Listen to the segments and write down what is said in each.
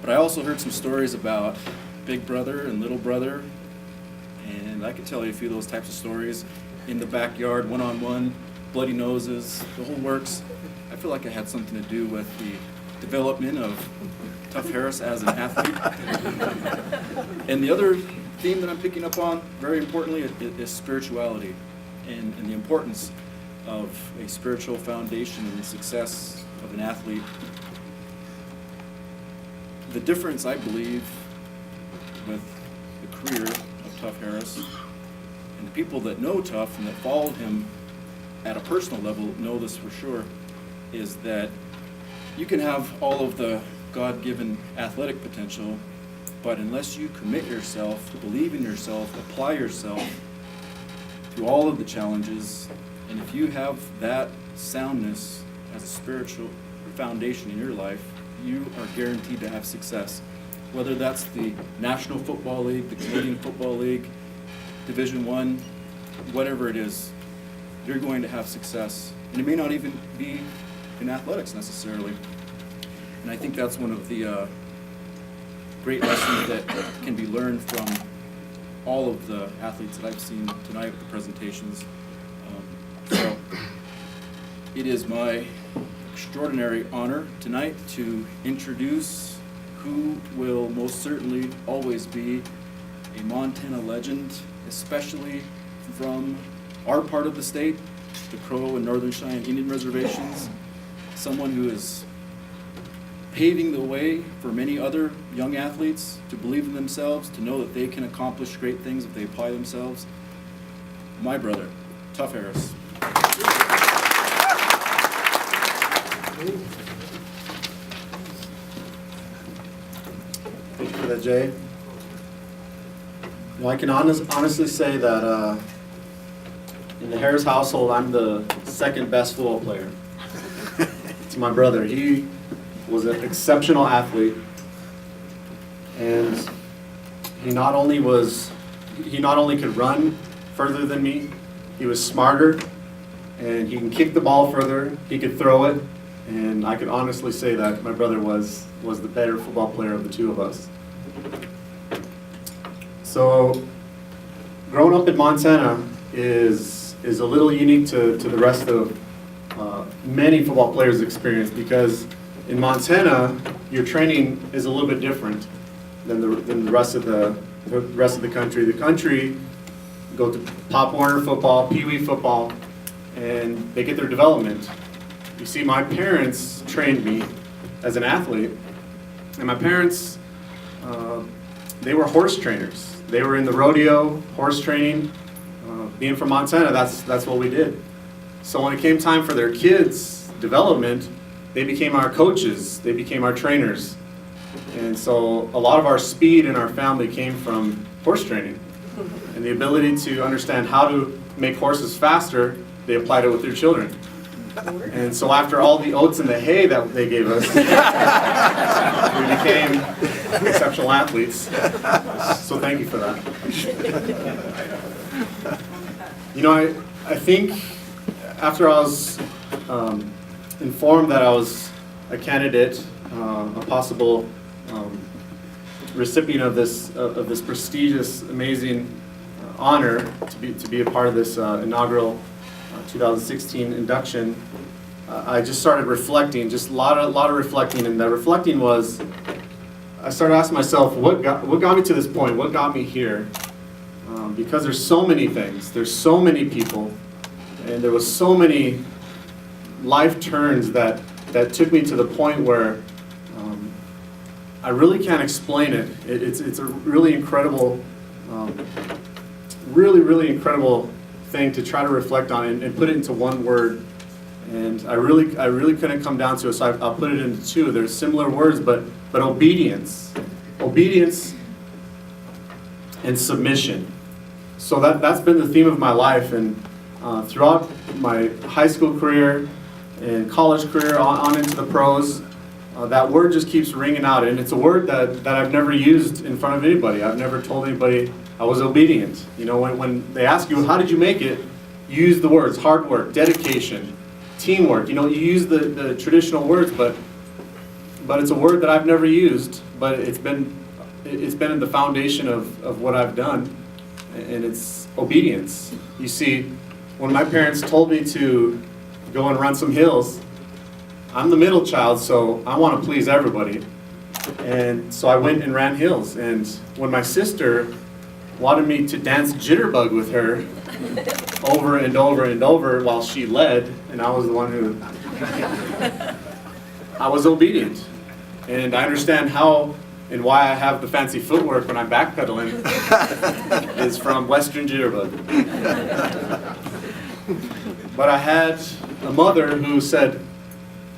But I also heard some stories about big brother and little brother, and I could tell you a few of those types of stories. In the backyard, one-on-one, bloody noses, the whole works. I feel like I had something to do with the development of Tuff Harris as an athlete. And the other theme that I'm picking up on, very importantly, is spirituality and the importance of a spiritual foundation and the success of an athlete. The difference, I believe, with the career of Tuff Harris, and the people that know Tuff and that followed him at a personal level know this for sure, is that you can have all of the God-given athletic potential, but unless you commit yourself, believe in yourself, apply yourself to all of the challenges, and if you have that soundness as a spiritual foundation in your life, you are guaranteed to have success. Whether that's the National Football League, the Canadian Football League, Division I, whatever it is, you're going to have success. And it may not even be in athletics necessarily. And I think that's one of the great lessons that can be learned from all of the athletes that I've seen tonight with the presentations. So it is my extraordinary honor tonight to introduce who will most certainly always be a Montana legend, especially from our part of the state, the Crow and Northern Cheyenne Indian reservations, someone who is paving the way for many other young athletes to believe in themselves, to know that they can accomplish great things if they apply themselves. My brother, Tuff Harris. Thank you for that, Jay. Well, I can honestly say that in the Harris household, I'm the second best football player to my brother. He was an exceptional athlete, and he not only could run further than me, he was smarter, and he can kick the ball further, he could throw it, and I could honestly say that my brother was the better football player of the two of us. So growing up in Montana is a little unique to the rest of many football players' experience, because in Montana your training is a little bit different than the rest of the country. The country go to Pop Warner football, Pee Wee football, and they get their development. You see, my parents trained me as an athlete, and my parents, they were horse trainers. They were in the rodeo, horse training. Being from Montana, that's what we did. So when it came time for their kids' development, they became our coaches, they became our trainers. And so a lot of our speed in our family came from horse training. And the ability to understand how to make horses faster, they applied it with their children. And so after all the oats and the hay that they gave us, we became exceptional athletes. So thank you for that. You know, I think after I was informed that I was a candidate, a possible recipient of this prestigious, amazing honor to be a part of this inaugural 2016 induction, I just started reflecting, just a lot of reflecting, and that reflecting was, I started asking myself, what got me to this point? What got me here? Because there's so many things, there's so many people, and there was so many life turns that took me to the point where I really can't explain it. It's a really incredible, really incredible thing to try to reflect on and put it into one word. And I really couldn't come down to it, so I'll put it into two. There's similar words, but obedience and submission. So that's been the theme of my life, and throughout my high school career and college career on into the pros, that word just keeps ringing out, and it's a word that I've never used in front of anybody. I've never told anybody I was obedient. You know, when they ask you, how did you make it, you use the words hard work, dedication, teamwork. You know, you use the traditional words, but it's a word that I've never used. but it's been in the foundation of what I've done, and it's obedience. You see, when my parents told me to go and run some hills, I'm the middle child, so I want to please everybody. And so I went and ran hills. And when my sister wanted me to dance jitterbug with her over and over and over while she led, and I was the one who, I was obedient. And I understand how and why I have the fancy footwork when I'm backpedaling is from Western jitterbug. But I had a mother who said,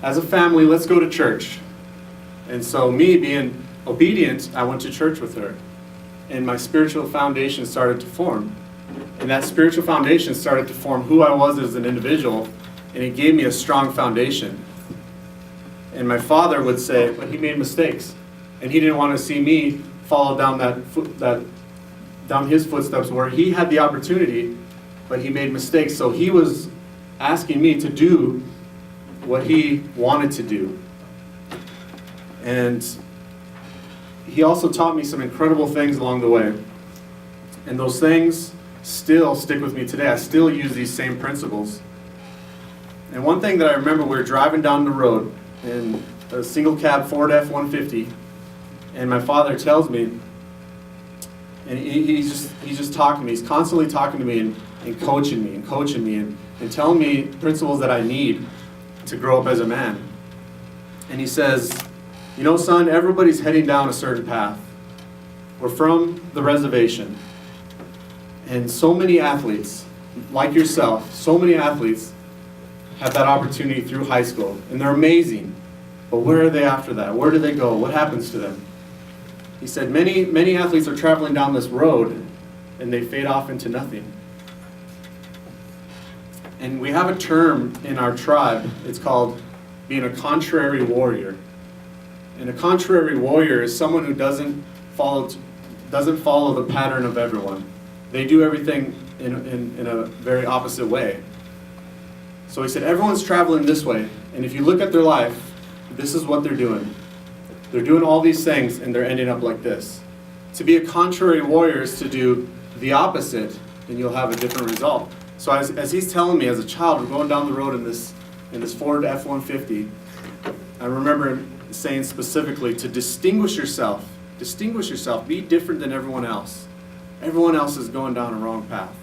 as a family, let's go to church. And so me being obedient, I went to church with her. And my spiritual foundation started to form. And that spiritual foundation started to form who I was as an individual, and it gave me a strong foundation. And my father would say, but he made mistakes. And he didn't want to see me follow down down his footsteps where he had the opportunity, but he made mistakes. So he was asking me to do what he wanted to do. And he also taught me some incredible things along the way. And those things still stick with me today. I still use these same principles. And one thing that I remember, we were driving down the road in a single cab Ford F-150, and my father tells me, and he's just talking to me, he's constantly talking to me and coaching me and telling me principles that I need to grow up as a man. And he says, you know, son, everybody's heading down a certain path. We're from the reservation. And so many athletes, like yourself, so many athletes have that opportunity through high school. And they're amazing. But where are they after that? Where do they go? What happens to them? He said, many athletes are traveling down this road and they fade off into nothing. And we have a term in our tribe, it's called being a contrary warrior. And a contrary warrior is someone who doesn't follow the pattern of everyone. They do everything in a very opposite way. So he said, everyone's traveling this way, and if you look at their life, this is what they're doing. They're doing all these things, and they're ending up like this. To be a contrary warrior is to do the opposite, and you'll have a different result. So as he's telling me, as a child, we're going down the road in this Ford F-150. I remember him saying specifically to distinguish yourself, be different than everyone else. Everyone else is going down a wrong path.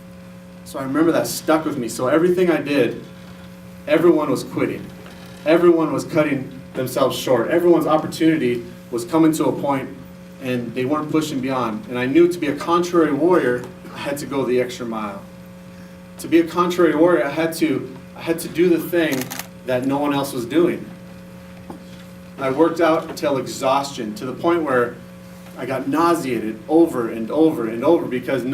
So I remember that stuck with me. So everything I did, everyone was quitting. Everyone was cutting themselves short. Everyone's opportunity was coming to a point and they weren't pushing beyond. And I knew to be a contrary warrior, I had to go the extra mile. To be a contrary warrior, I had to do the thing that no one else was doing. I worked out until exhaustion, to the point where I got nauseated over and over and over because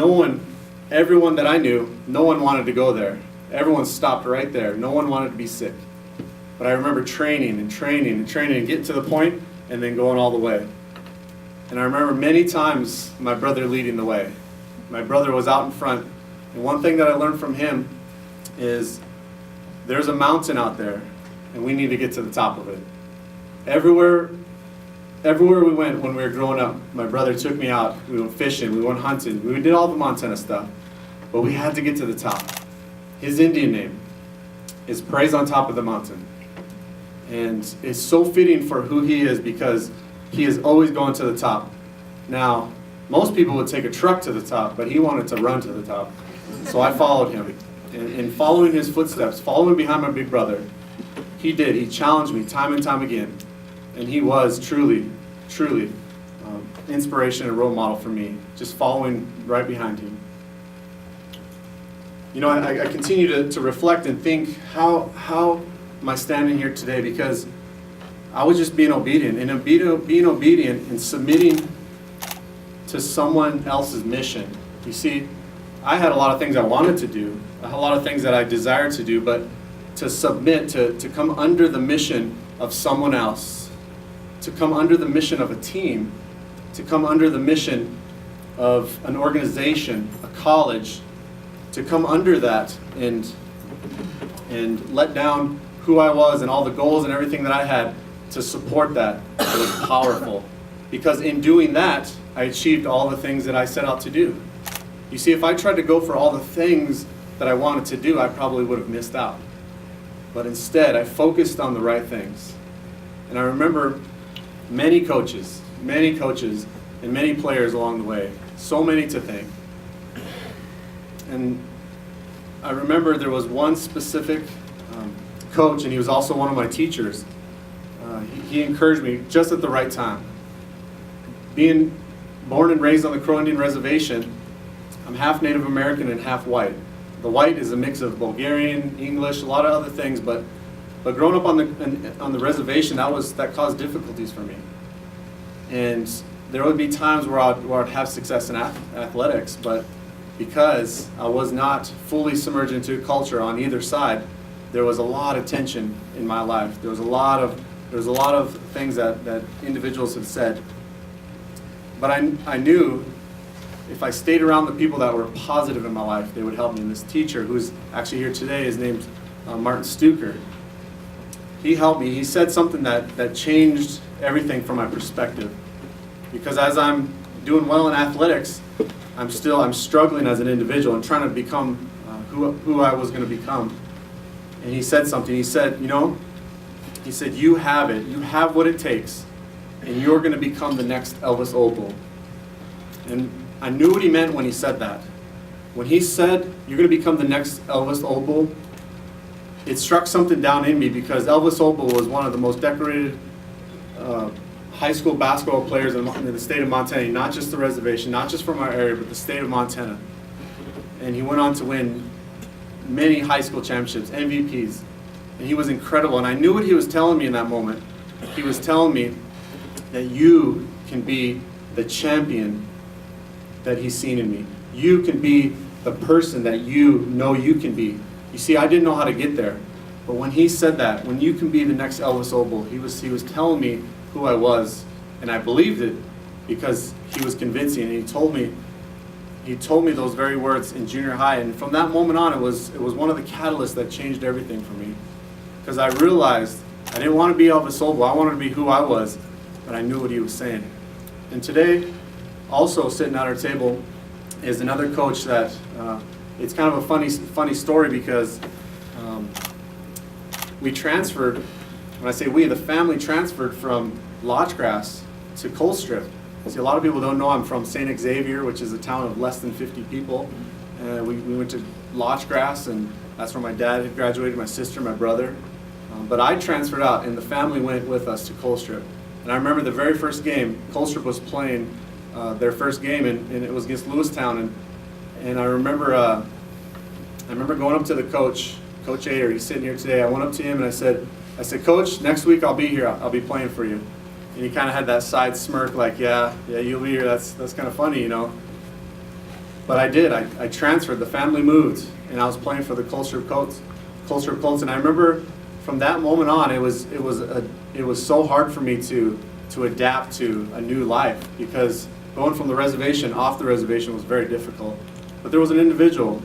everyone that I knew, no one wanted to go there. Everyone stopped right there. No one wanted to be sick. But I remember training and getting to the point and then going all the way. And I remember many times my brother leading the way. My brother was out in front. And one thing that I learned from him is there's a mountain out there and we need to get to the top of it. Everywhere we went when we were growing up, my brother took me out. We went fishing, we went hunting, we did all the Montana stuff. But we had to get to the top. His Indian name is Praise on Top of the Mountain. And it's so fitting for who he is because he is always going to the top. Now, most people would take a truck to the top, but he wanted to run to the top. So I followed him. And following his footsteps, following behind my big brother, he did. He challenged me time and time again. And he was truly inspiration and role model for me, just following right behind him. You know, I continue to reflect and think, how am I standing here today? Because I was just being obedient, and being obedient and submitting to someone else's mission. You see, I had a lot of things I wanted to do, a lot of things that I desired to do, but to submit, to come under the mission of someone else, to come under the mission of a team, to come under the mission of an organization, a college, to come under that and let down who I was and all the goals and everything that I had to support that, it was powerful. because in doing that, I achieved all the things that I set out to do. You see, if I tried to go for all the things that I wanted to do, I probably would have missed out. But instead, I focused on the right things. And I remember many coaches, and many players along the way, so many to thank. And I remember there was one specific coach, and he was also one of my teachers. He encouraged me just at the right time. Being born and raised on the Crow Indian Reservation, I'm half Native American and half white. The white is a mix of Bulgarian, English, a lot of other things, but growing up on the reservation, that caused difficulties for me. And there would be times where I'd have success in athletics, but because I was not fully submerged into culture on either side, there was a lot of tension in my life. There was a lot of things that individuals had said. But I knew if I stayed around the people that were positive in my life, they would help me. And this teacher, who's actually here today, is named Martin Stuker. He helped me. He said something that changed everything from my perspective. Because as I'm doing well in athletics, I'm struggling as an individual and trying to become who I was going to become. And he said something. He said, you have it. You have what it takes. And you're going to become the next Elvis Opal. And I knew what he meant when he said that. When he said, you're going to become the next Elvis Opal, it struck something down in me, because Elvis Opal was one of the most decorated high school basketball players in the state of Montana, not just the reservation, not just from our area, but the state of Montana. And he went on to win many high school championships, MVPs. And he was incredible. And I knew what he was telling me in that moment. He was telling me that you can be the champion that he's seen in me. You can be the person that you know you can be. You see, I didn't know how to get there. But when he said that, when you can be the next Elvis Opal, he was telling me who I was. And I believed it because he was convincing. And he told me those very words in junior high. And from that moment on, it was one of the catalysts that changed everything for me. Because I realized I didn't want to be Elvis Opal. I wanted to be who I was. But I knew what he was saying. And today, also sitting at our table, is another coach that, it's kind of a funny story, because we transferred, when I say we, the family transferred from Lodge Grass to Colstrip. See, a lot of people don't know I'm from St. Xavier, which is a town of less than 50 people. We went to Lodge Grass, and that's where my dad had graduated, my sister, my brother. But I transferred out, and the family went with us to Colstrip. And I remember the very first game, Colstrip was playing their first game, and it was against Lewistown. And I remember going up to the coach, Coach Ader. He's sitting here today. I went up to him and I said, Coach, next week I'll be here. I'll be playing for you. And he kind of had that side smirk, like, yeah, you'll be here. That's kind of funny, But I did. I transferred. The family moved, and I was playing for the Colstrip Colts. And I remember from that moment on, it was so hard for me to adapt to a new life, because going from the reservation off the reservation was very difficult. But there was an individual,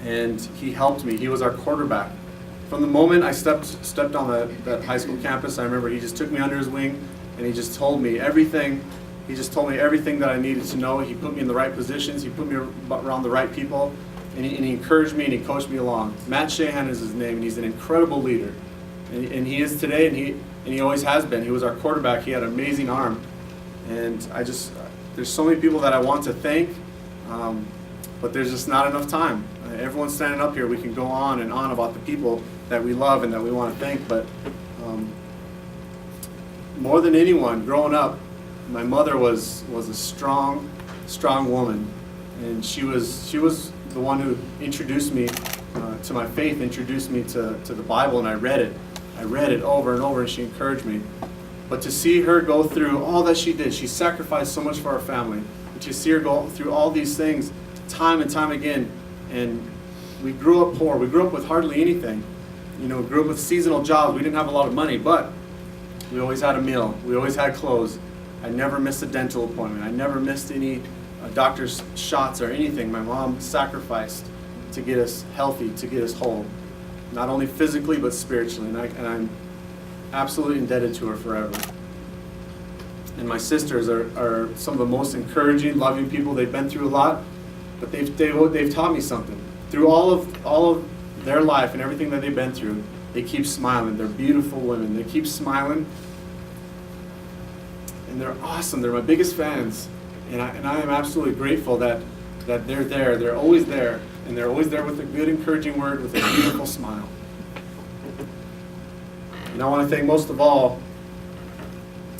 and he helped me. He was our quarterback. From the moment I stepped on that high school campus, I remember he just took me under his wing, and he just told me everything. He just told me everything that I needed to know. He put me in the right positions. He put me around the right people, and he encouraged me, and he coached me along. Matt Shahan is his name, and he's an incredible leader. And he is today, and he always has been. He was our quarterback. He had an amazing arm. And there's so many people that I want to thank, but there's just not enough time. Everyone's standing up here. We can go on and on about the people that we love and that we want to thank, but more than anyone, growing up, my mother was a strong woman, and she was the one who introduced me to my faith, introduced me to the Bible, and I read it over and over, and she encouraged me. But to see her go through all that she did, she sacrificed so much for our family, and to see her go through all these things time and time again. And we grew up poor. We grew up with hardly anything. We grew up with seasonal jobs. We didn't have a lot of money, but we always had a meal. We always had clothes. I never missed a dental appointment. I never missed any doctor's shots or anything. My mom sacrificed to get us healthy, to get us whole, not only physically but spiritually. And I'm absolutely indebted to her forever. and my sisters are some of the most encouraging, loving people. They've been through a lot, but they've taught me something. Through all of their life and everything that they've been through, they keep smiling. They're beautiful women. They keep smiling, and they're awesome. They're my biggest fans, and I am absolutely grateful that they're there. They're always there, and they're always there with a good, encouraging word, with a beautiful smile. And I want to thank most of all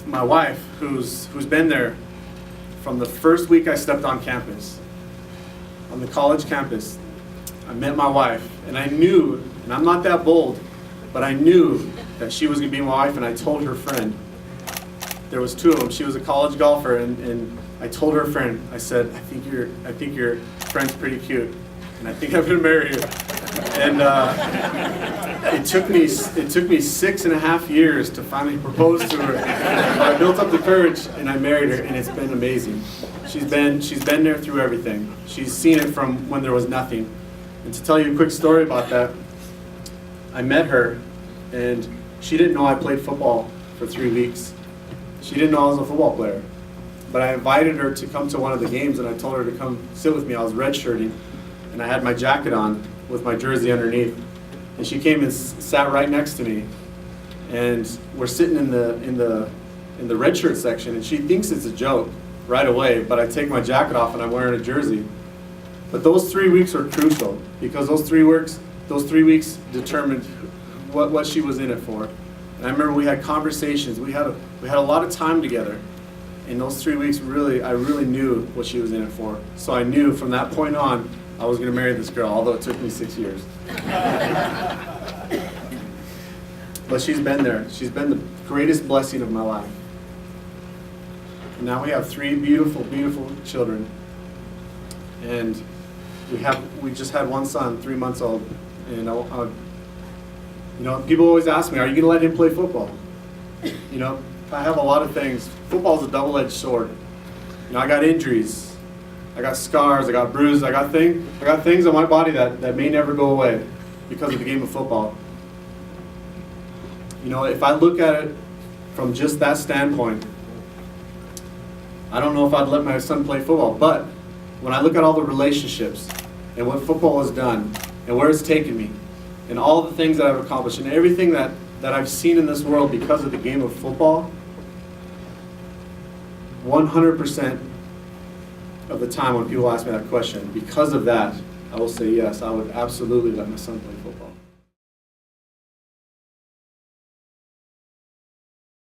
my wife, who's been there from the first week I stepped on campus, on the college campus. I met my wife, and I knew, and I'm not that bold, but I knew that she was going to be my wife, and I told her friend. There was two of them. She was a college golfer, and I told her friend, I said, I think your friend's pretty cute, and I think I'm going to marry her. And it took me 6.5 years to finally propose to her. I built up the courage, and I married her, and it's been amazing. She's been there through everything. She's seen it from when there was nothing. And to tell you a quick story about that, I met her, and she didn't know I played football for 3 weeks. She didn't know I was a football player. But I invited her to come to one of the games, and I told her to come sit with me. I was redshirting, and I had my jacket on with my jersey underneath. And she came and sat right next to me. And we're sitting in the red shirt section, and she thinks it's a joke right away, but I take my jacket off and I'm wearing a jersey. But those 3 weeks were crucial, because those 3 weeks determined what she was in it for. And I remember we had conversations. We had a lot of time together. In those 3 weeks, I really knew what she was in it for. So I knew from that point on, I was going to marry this girl, although it took me 6 years. But she's been there. She's been the greatest blessing of my life. And now we have 3 beautiful, beautiful children. And we just had one son, 3 months old. And people always ask me, are you going to let him play football? I have a lot of things. Football is a double-edged sword. I got injuries. I got scars. I got bruises. I got things on my body that may never go away because of the game of football. If I look at it from just that standpoint, I don't know if I'd let my son play football. But when I look at all the relationships and what football has done and where it's taken me and all the things that I've accomplished and everything that I've seen in this world because of the game of football, 100% of the time when people ask me that question, because of that, I will say yes, I would absolutely let my son play football.